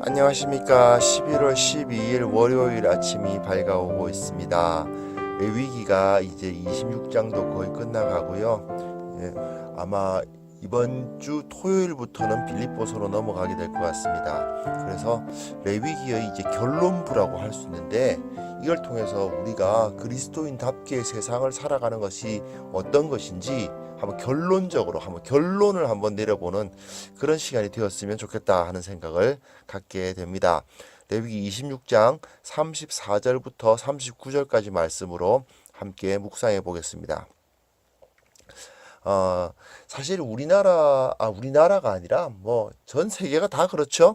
안녕하십니까. 11월 12일 월요일 아침이 밝아오고 있습니다. 레위기가 이제 26장도 거의 끝나가고요. 아마 이번 주 토요일부터는 빌립보서로 넘어가게 될 것 같습니다. 그래서 레위기의 이제 결론부라고 할 수 있는데, 이걸 통해서 우리가 그리스도인답게 세상을 살아가는 것이 어떤 것인지 한번 결론을 한번 내려보는 그런 시간이 되었으면 좋겠다 하는 생각을 갖게 됩니다. 레위기 26장 34절부터 39절까지 말씀으로 함께 묵상해 보겠습니다. 사실 우리나라가 아니라 뭐 전 세계가 다 그렇죠.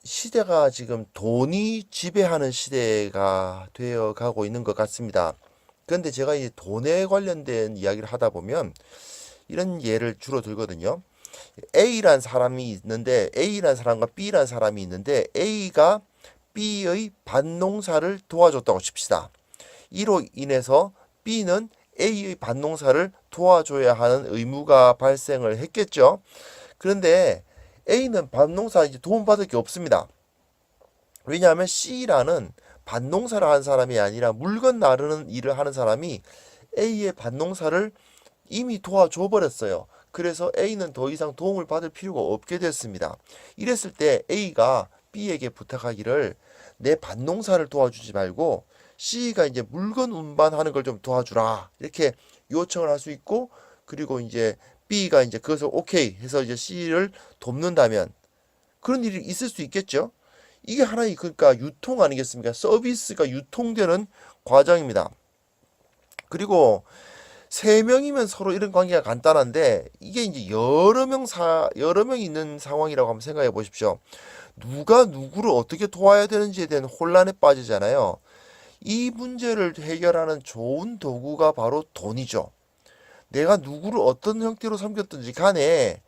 시대가 지금 돈이 지배하는 시대가 되어 가고 있는 것 같습니다. 그런데 제가 이 돈에 관련된 이야기를 하다 보면 이런 예를 주로 들거든요. A란 사람이 있는데, A란 사람과 B란 사람이 있는데, A가 B의 밭농사를 도와줬다고 칩시다. 이로 인해서 B는 A의 밭농사를 도와줘야 하는 의무가 발생을 했겠죠. 그런데 A는 밭농사 이제 도움받을 게 없습니다. 왜냐하면 C라는 밭농사를 하는 사람이 아니라 물건 나르는 일을 하는 사람이 A의 밭농사를 이미 도와줘 버렸어요. 그래서 A는 더 이상 도움을 받을 필요가 없게 됐습니다. 이랬을 때 A가 B에게 부탁하기를 내 밭농사를 도와주지 말고 C가 이제 물건 운반하는 걸 좀 도와주라, 이렇게 요청을 할 수 있고, 그리고 이제 B가 이제 그것을 오케이 해서 이제 C를 돕는다면 그런 일이 있을 수 있겠죠. 이게 하나의 그러니까 유통 아니겠습니까? 서비스가 유통되는 과정입니다. 그리고 세 명이면 서로 이런 관계가 간단한데, 이게 이제 여러 명이 있는 상황이라고 한번 생각해 보십시오. 누가 누구를 어떻게 도와야 되는지에 대한 혼란에 빠지잖아요. 이 문제를 해결하는 좋은 도구가 바로 돈이죠. 내가 누구를 어떤 형태로 섬겼든지 간에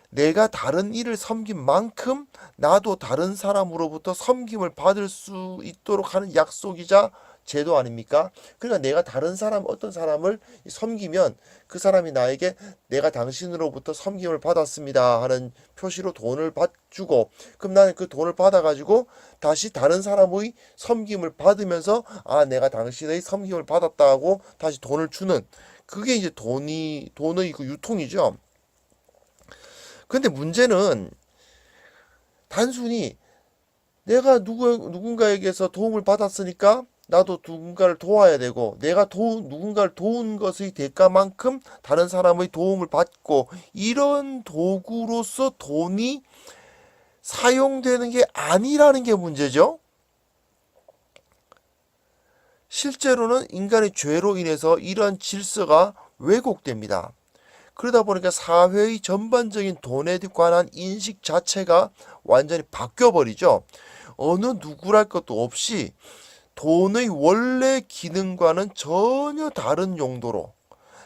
내가 다른 일을 섬긴 만큼 나도 다른 사람으로부터 섬김을 받을 수 있도록 하는 약속이자 제도 아닙니까? 그러니까 내가 어떤 사람을 섬기면 그 사람이 나에게 내가 당신으로부터 섬김을 받았습니다 하는 표시로 돈을 주고, 그럼 나는 그 돈을 받아가지고 다시 다른 사람의 섬김을 받으면서 내가 당신의 섬김을 받았다고 다시 돈을 주는, 그게 이제 돈의 그 유통이죠. 근데 문제는 단순히 내가 누군가에게서 도움을 받았으니까 나도 누군가를 도와야 되고, 내가 누군가를 도운 것의 대가만큼 다른 사람의 도움을 받고, 이런 도구로서 돈이 사용되는 게 아니라는 게 문제죠. 실제로는 인간의 죄로 인해서 이러한 질서가 왜곡됩니다. 그러다 보니까 사회의 전반적인 돈에 관한 인식 자체가 완전히 바뀌어버리죠. 어느 누구랄 것도 없이 돈의 원래 기능과는 전혀 다른 용도로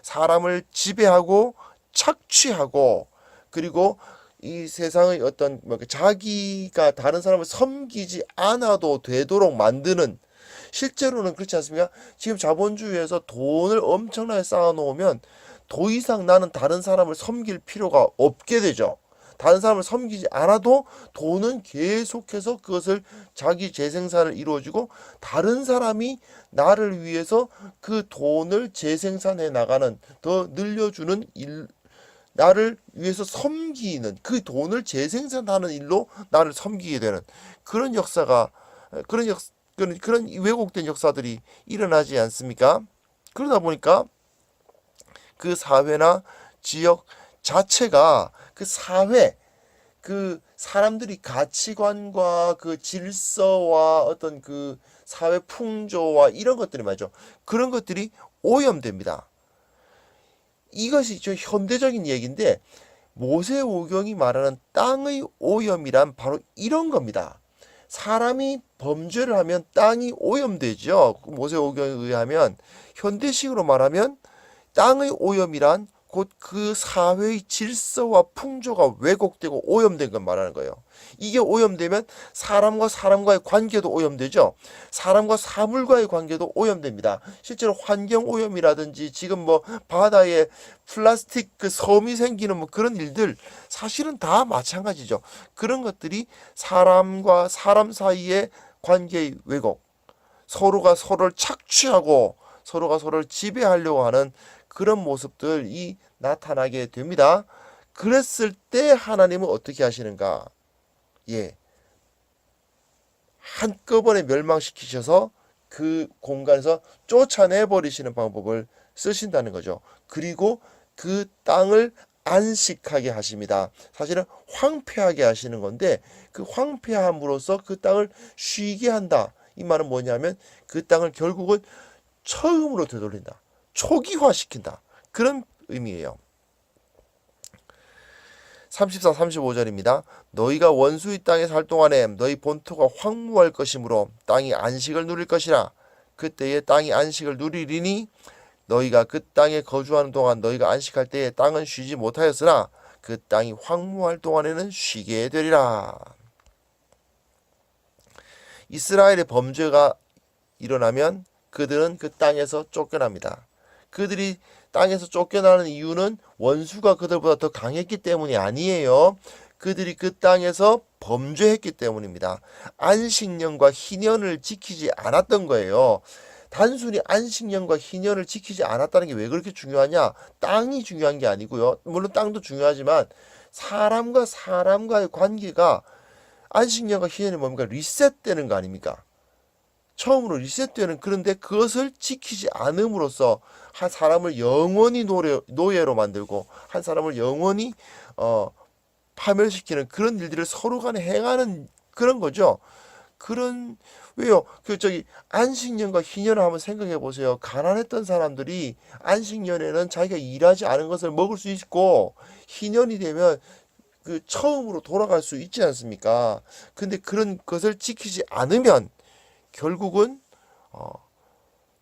사람을 지배하고 착취하고, 그리고 이 세상의 어떤 자기가 다른 사람을 섬기지 않아도 되도록 만드는, 실제로는 그렇지 않습니까? 지금 자본주의에서 돈을 엄청나게 쌓아놓으면 더 이상 나는 다른 사람을 섬길 필요가 없게 되죠. 다른 사람을 섬기지 않아도 돈은 계속해서 그것을 자기 재생산을 이루어주고, 다른 사람이 나를 위해서 그 돈을 재생산해 나가는, 더 늘려주는 일, 나를 위해서 섬기는, 그 돈을 재생산하는 일로 나를 섬기게 되는 그런 역사가, 그런 왜곡된 역사들이 일어나지 않습니까? 그러다 보니까 그 사회나 지역 자체가, 그 사람들이 가치관과 그 질서와 어떤 그 사회 풍조와 이런 것들이 말이죠. 그런 것들이 오염됩니다. 이것이 좀 현대적인 얘기인데, 모세오경이 말하는 땅의 오염이란 바로 이런 겁니다. 사람이 범죄를 하면 땅이 오염되죠. 모세오경에 의하면, 현대식으로 말하면 땅의 오염이란 곧 그 사회의 질서와 풍조가 왜곡되고 오염된 걸 말하는 거예요. 이게 오염되면 사람과 사람과의 관계도 오염되죠. 사람과 사물과의 관계도 오염됩니다. 실제로 환경 오염이라든지 지금 뭐 바다에 플라스틱 그 섬이 생기는 뭐 그런 일들 사실은 다 마찬가지죠. 그런 것들이 사람과 사람 사이의 관계의 왜곡, 서로가 서로를 착취하고 서로가 서로를 지배하려고 하는 그런 모습들이 나타나게 됩니다. 그랬을 때 하나님은 어떻게 하시는가? 예. 한꺼번에 멸망시키셔서 그 공간에서 쫓아내 버리시는 방법을 쓰신다는 거죠. 그리고 그 땅을 안식하게 하십니다. 사실은 황폐하게 하시는 건데 그 황폐함으로써 그 땅을 쉬게 한다. 이 말은 뭐냐면 그 땅을 결국은 처음으로 되돌린다. 초기화시킨다. 그런 의미예요. 34, 35절입니다. 너희가 원수의 땅에 살 동안에 너희 본토가 황무할 것이므로 땅이 안식을 누릴 것이라. 그때에 땅이 안식을 누리리니 너희가 그 땅에 거주하는 동안 너희가 안식할 때에 땅은 쉬지 못하였으나 그 땅이 황무할 동안에는 쉬게 되리라. 이스라엘의 범죄가 일어나면 그들은 그 땅에서 쫓겨납니다. 그들이 땅에서 쫓겨나는 이유는 원수가 그들보다 더 강했기 때문이 아니에요. 그들이 그 땅에서 범죄했기 때문입니다. 안식년과 희년을 지키지 않았던 거예요. 단순히 안식년과 희년을 지키지 않았다는 게 왜 그렇게 중요하냐? 땅이 중요한 게 아니고요. 물론 땅도 중요하지만 사람과 사람과의 관계가 안식년과 희년이 뭡니까? 리셋되는 거 아닙니까? 처음으로 리셋되는, 그런데 그것을 지키지 않음으로써 한 사람을 영원히 노예로 만들고 한 사람을 영원히 파멸시키는 그런 일들을 서로 간에 행하는 그런 거죠. 왜요? 안식년과 희년을 한번 생각해 보세요. 가난했던 사람들이 안식년에는 자기가 일하지 않은 것을 먹을 수 있고 희년이 되면 그 처음으로 돌아갈 수 있지 않습니까? 근데 그런 것을 지키지 않으면 결국은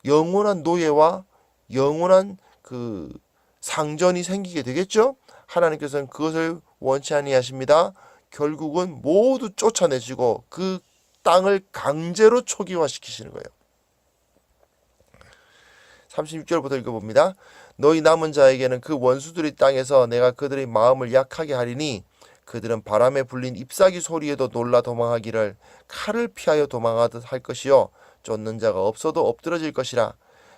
영원한 노예와 영원한 그 상전이 생기게 되겠죠. 하나님께서는 그것을 원치 아니하십니다. 결국은 모두 쫓아내시고 그 땅을 강제로 초기화시키시는 거예요. 36절부터 읽어봅니다. 너희 남은 자에게는 그 원수들의 땅에서 내가 그들의 마음을 약하게 하리니 그들은 바람에 불린 잎사귀 소리에도 놀라 도망하기를 칼을 피하여 도망하듯 할 것이요 쫓는 자가 없어도 엎드러질 것이라.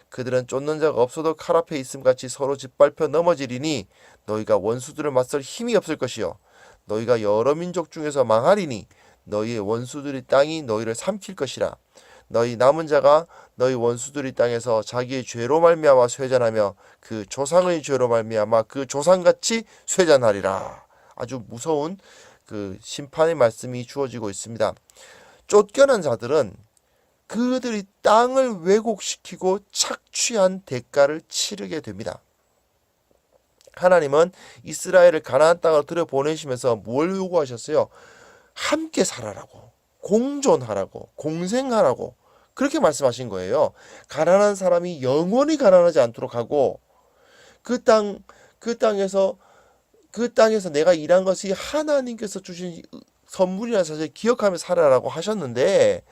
그들은 쫓는 자가 없어도 칼 앞에 있음같이 서로 짓밟혀 넘어지리니 너희가 원수들을 맞설 힘이 없을 것이요 너희가 여러 민족 중에서 망하리니 너희의 원수들의 땅이 너희를 삼킬 것이라. 너희 남은 자가 너희 원수들의 땅에서 자기의 죄로 말미암아 쇠잔하며 그 조상의 죄로 말미암아 그 조상같이 쇠잔하리라. 아주 무서운 그 심판의 말씀이 주어지고 있습니다. 쫓겨난 자들은 그들이 땅을 왜곡시키고 착취한 대가를 치르게 됩니다. 하나님은 이스라엘을 가나안 땅으로 들여보내시면서 뭘 요구하셨어요? 함께 살아라고, 공존하라고, 공생하라고 그렇게 말씀하신 거예요. 가난한 사람이 영원히 가난하지 않도록 하고 그 땅에서 내가 일한 것이 하나님께서 주신 선물이라는 사실을 기억하며 살아라고 하셨는데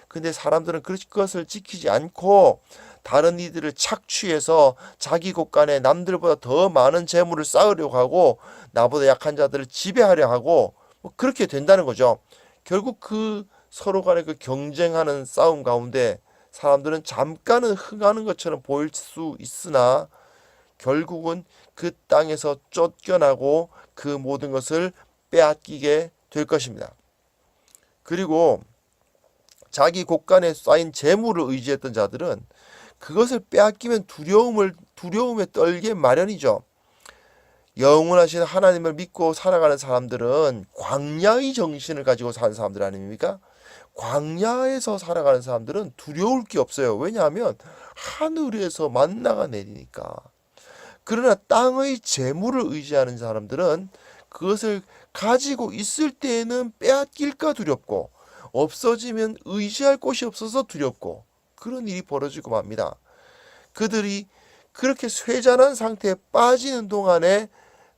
근데 사람들은 그것을 지키지 않고 다른 이들을 착취해서 자기 곳간에 남들보다 더 많은 재물을 쌓으려고 하고 나보다 약한 자들을 지배하려 하고 뭐 그렇게 된다는 거죠. 결국 그 서로 간의 그 경쟁하는 싸움 가운데 사람들은 잠깐은 흥하는 것처럼 보일 수 있으나 결국은 그 땅에서 쫓겨나고 그 모든 것을 빼앗기게 될 것입니다. 그리고 자기 곳간에 쌓인 재물을 의지했던 자들은 그것을 빼앗기면 두려움에 떨게 마련이죠. 영원하신 하나님을 믿고 살아가는 사람들은 광야의 정신을 가지고 사는 사람들 아닙니까? 광야에서 살아가는 사람들은 두려울 게 없어요. 왜냐하면 하늘에서 만나가 내리니까. 그러나 땅의 재물을 의지하는 사람들은 그것을 가지고 있을 때에는 빼앗길까 두렵고 없어지면 의지할 곳이 없어서 두렵고 그런 일이 벌어지고 맙니다. 그들이 그렇게 쇠잔한 상태에 빠지는 동안에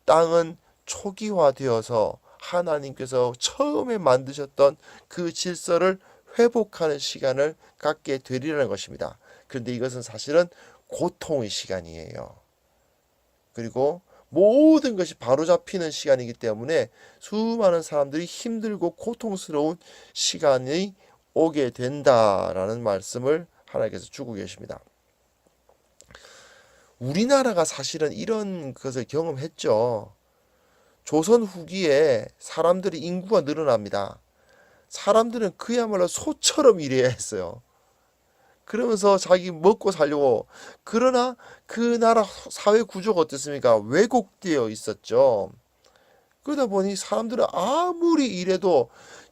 땅은 초기화되어서 하나님께서 처음에 만드셨던 그 질서를 회복하는 시간을 갖게 되리라는 것입니다. 그런데 이것은 사실은 고통의 시간이에요. 그리고 모든 것이 바로잡히는 시간이기 때문에 수많은 사람들이 힘들고 고통스러운 시간이 오게 된다라는 말씀을 하나님께서 주고 계십니다. 우리나라가 사실은 이런 것을 경험했죠. 조선 후기에 사람들이 인구가 늘어납니다. 사람들은 그야말로 소처럼 일해야 했어요. 그러면서 자기 먹고 살려고. 그러나 그 나라 사회 구조가 어떻습니까? 왜곡되어 있었죠. 그러다 보니 사람들은 아무리 일해도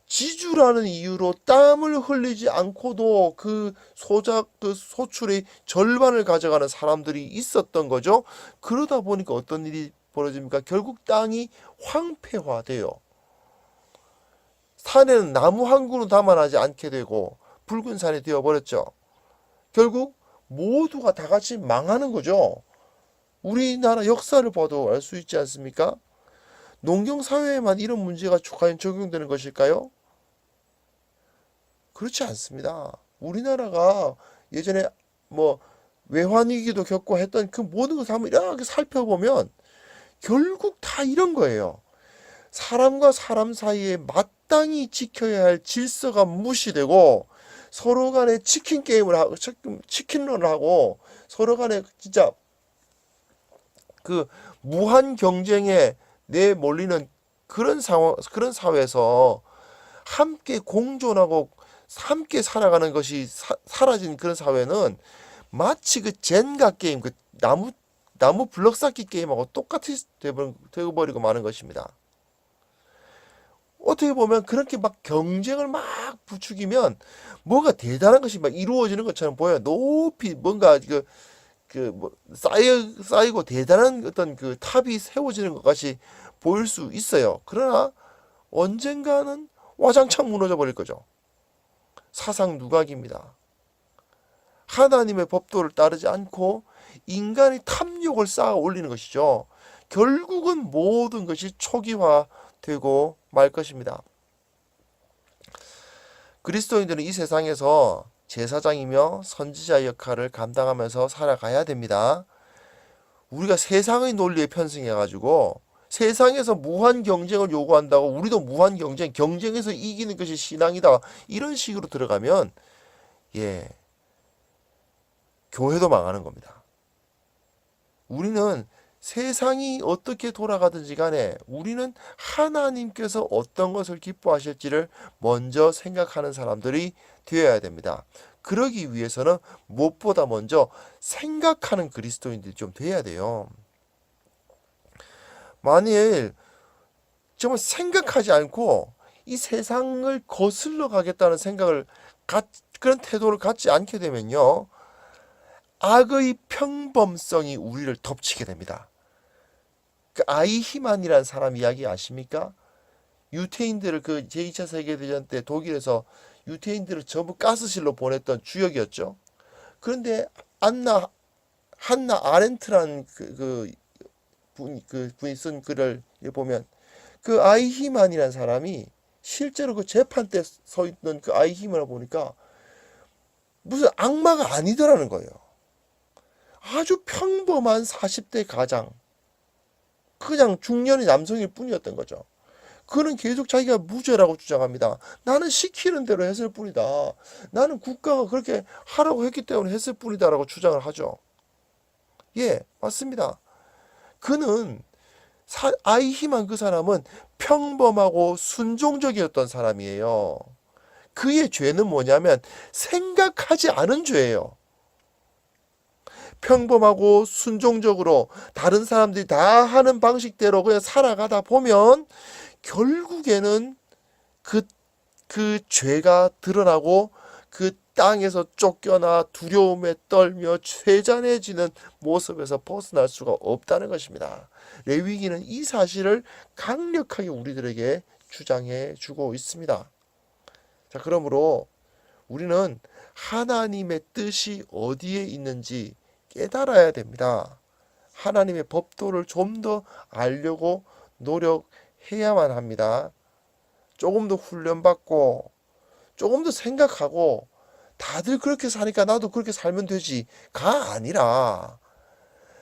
지주라는 이유로 땀을 흘리지 않고도 그 소출의 절반을 가져가는 사람들이 있었던 거죠. 그러다 보니까 어떤 일이 벌어집니까? 결국 땅이 황폐화돼요. 산에는 나무 한 그루 담아나지 않게 되고 붉은 산이 되어버렸죠. 결국 모두가 다 같이 망하는 거죠. 우리나라 역사를 봐도 알 수 있지 않습니까? 농경사회에만 이런 문제가 과연 적용되는 것일까요? 그렇지 않습니다. 우리나라가 예전에 뭐 외환위기도 겪고 했던 그 모든 것을 한번 이렇게 살펴보면 결국 다 이런 거예요. 사람과 사람 사이에 마땅히 지켜야 할 질서가 무시되고 서로 간에 치킨 게임을 하고 치킨런을 하고 서로 간에 진짜 그 무한 경쟁에 내몰리는 그런 상황, 그런 사회에서 함께 공존하고 함께 살아가는 것이 사라진 그런 사회는 마치 그 젠가 게임, 그 나무 블럭 쌓기 게임하고 똑같이 되어버리고 마는 것입니다. 어떻게 보면 그렇게 막 경쟁을 막 부추기면 뭐가 대단한 것이 막 이루어지는 것처럼 보여요. 높이 뭔가 뭐 쌓이고 대단한 어떤 그 탑이 세워지는 것 같이 보일 수 있어요. 그러나 언젠가는 와장창 무너져 버릴 거죠. 사상 누각입니다. 하나님의 법도를 따르지 않고 인간이 탐욕을 쌓아 올리는 것이죠. 결국은 모든 것이 초기화되고 말 것입니다. 그리스도인들은 이 세상에서 제사장이며 선지자 역할을 감당하면서 살아가야 됩니다. 우리가 세상의 논리에 편승해가지고 세상에서 무한 경쟁을 요구한다고 우리도 무한 경쟁에서 이기는 것이 신앙이다. 이런 식으로 들어가면 교회도 망하는 겁니다. 우리는 세상이 어떻게 돌아가든지 간에 우리는 하나님께서 어떤 것을 기뻐하실지를 먼저 생각하는 사람들이 되어야 됩니다. 그러기 위해서는 무엇보다 먼저 생각하는 그리스도인들이 좀 돼야 돼요. 만일 정말 생각하지 않고 이 세상을 거슬러 가겠다는 그런 태도를 갖지 않게 되면요. 악의 평범성이 우리를 덮치게 됩니다. 그 아이히만이라는 사람 이야기 아십니까? 유태인들을 그 제2차 세계대전 때 독일에서 유태인들을 전부 가스실로 보냈던 주역이었죠. 그런데 한나 아렌트라는 분이 쓴 글을 보면 그 아이히만이라는 사람이 실제로 그 재판 때 서 있는 그 아이히만을 보니까 무슨 악마가 아니더라는 거예요. 아주 평범한 40대 가장, 그냥 중년의 남성일 뿐이었던 거죠. 그는 계속 자기가 무죄라고 주장합니다. 나는 시키는 대로 했을 뿐이다. 나는 국가가 그렇게 하라고 했기 때문에 했을 뿐이다라고 주장을 하죠. 예, 맞습니다. 그는 아이히만 그 사람은 평범하고 순종적이었던 사람이에요. 그의 죄는 뭐냐면 생각하지 않은 죄예요. 평범하고 순종적으로 다른 사람들이 다 하는 방식대로 그냥 살아가다 보면 결국에는 그 죄가 드러나고 그 땅에서 쫓겨나 두려움에 떨며 쇠잔해지는 모습에서 벗어날 수가 없다는 것입니다. 레위기는 이 사실을 강력하게 우리들에게 주장해 주고 있습니다. 자, 그러므로 우리는 하나님의 뜻이 어디에 있는지 깨달아야 됩니다. 하나님의 법도를 좀 더 알려고 노력해야만 합니다. 조금 더 훈련받고 조금 더 생각하고 다들 그렇게 사니까 나도 그렇게 살면 되지가 아니라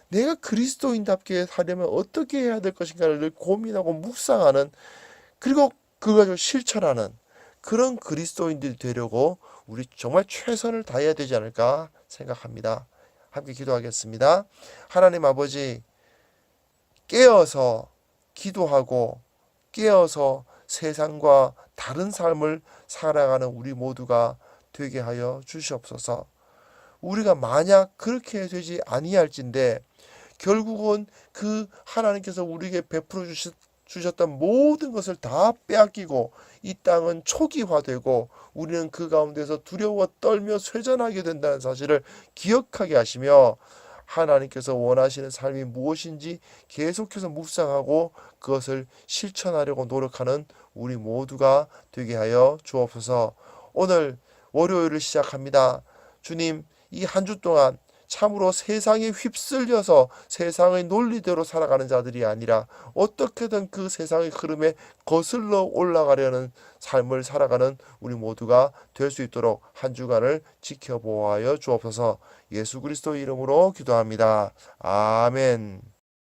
내가 그리스도인답게 살려면 어떻게 해야 될 것인가를 늘 고민하고 묵상하는, 그리고 그걸 가지고 실천하는 그런 그리스도인들이 되려고 우리 정말 최선을 다해야 되지 않을까 생각합니다. 함께 기도하겠습니다. 하나님 아버지, 깨어서 기도하고 깨어서 세상과 다른 삶을 살아가는 우리 모두가 되게 하여 주시옵소서. 우리가 만약 그렇게 되지 아니할진대 결국은 그 하나님께서 우리에게 베풀어 주셨던 모든 것을 다 빼앗기고 이 땅은 초기화되고 우리는 그 가운데서 두려워 떨며 쇠전하게 된다는 사실을 기억하게 하시며, 하나님께서 원하시는 삶이 무엇인지 계속해서 묵상하고 그것을 실천하려고 노력하는 우리 모두가 되게 하여 주옵소서. 오늘 월요일을 시작합니다. 주님, 이 한 주 동안 참으로 세상에 휩쓸려서 세상의 논리대로 살아가는 자들이 아니라 어떻게든 그 세상의 흐름에 거슬러 올라가려는 삶을 살아가는 우리 모두가 될 수 있도록 한 주간을 지켜보아여 주옵소서. 예수 그리스도 이름으로 기도합니다. 아멘.